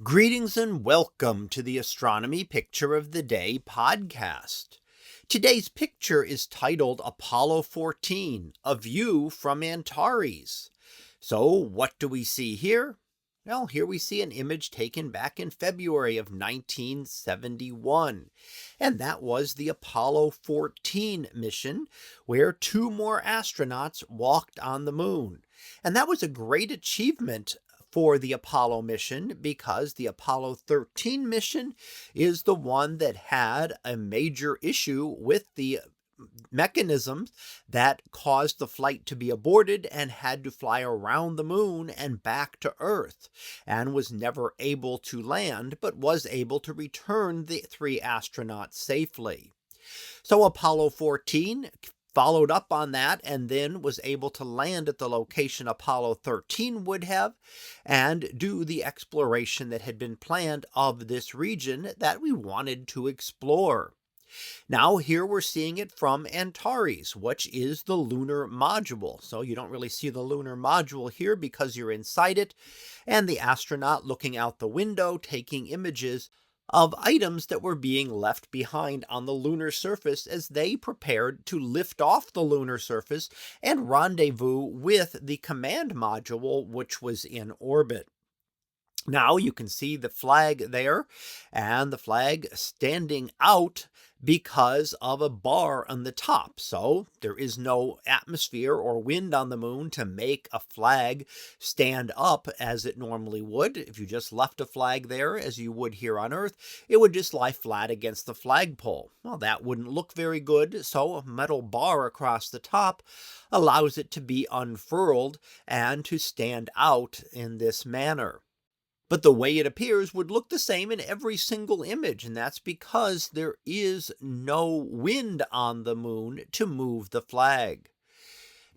Greetings and welcome to the Astronomy Picture of the Day podcast. Today's picture is titled Apollo 14, A View from Antares. So what do we see here? Well, here we see an image taken back in February of 1971, and that was the Apollo 14 mission, where two more astronauts walked on the moon. And that was a great achievement for the Apollo mission because the Apollo 13 mission is the one that had a major issue with the mechanisms that caused the flight to be aborted and had to fly around the moon and back to Earth, and was never able to land, but was able to return the three astronauts safely. So Apollo 14 followed up on that and then was able to land at the location Apollo 13 would have and do the exploration that had been planned of this region that we wanted to explore. Now here we're seeing it from Antares, which is the lunar module. So you don't really see the lunar module here because you're inside it, and the astronaut looking out the window taking images of items that were being left behind on the lunar surface as they prepared to lift off the lunar surface and rendezvous with the command module, which was in orbit. Now you can see the flag there, and the flag standing out because of a bar on the top. So there is no atmosphere or wind on the moon to make a flag stand up as it normally would. If you just left a flag there as you would here on Earth, it would just lie flat against the flagpole. Well, that wouldn't look very good, so a metal bar across the top allows it to be unfurled and to stand out in this manner. But the way it appears would look the same in every single image, and that's because there is no wind on the moon to move the flag.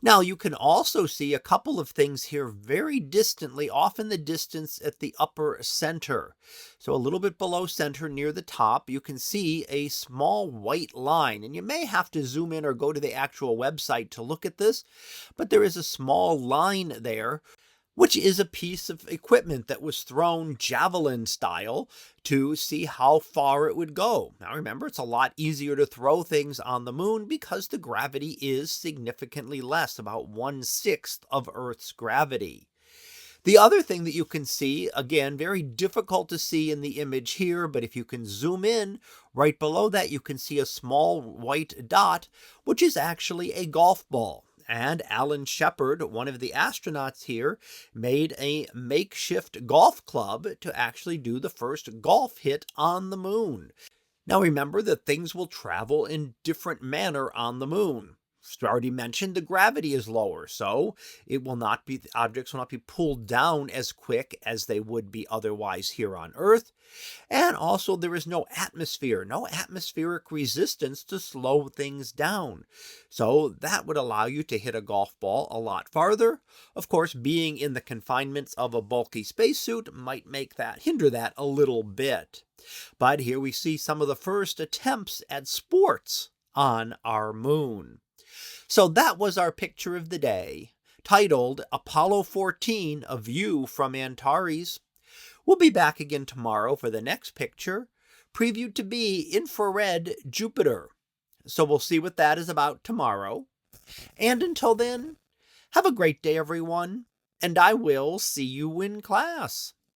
Now you can also see a couple of things here very distantly, off in the distance at the upper center. So a little bit below center near the top, you can see a small white line, and you may have to zoom in or go to the actual website to look at this, but there is a small line there, which is a piece of equipment that was thrown javelin style to see how far it would go. Now remember, it's a lot easier to throw things on the moon because the gravity is significantly less, about 1/6 of Earth's gravity. The other thing that you can see, again, very difficult to see in the image here, but if you can zoom in, right below that you can see a small white dot, which is actually a golf ball. And Alan Shepard, one of the astronauts here, made a makeshift golf club to actually do the first golf hit on the moon. Now remember that things will travel in different manner on the moon. As already mentioned, the gravity is lower, so the objects will not be pulled down as quick as they would be otherwise here on Earth. And also there is no atmospheric resistance to slow things down. So that would allow you to hit a golf ball a lot farther. Of course, being in the confinements of a bulky spacesuit might hinder that a little bit. But here we see some of the first attempts at sports on our moon. So that was our picture of the day, titled Apollo 14, A View from Antares. We'll be back again tomorrow for the next picture, previewed to be infrared Jupiter. So we'll see what that is about tomorrow. And until then, have a great day, everyone, and I will see you in class.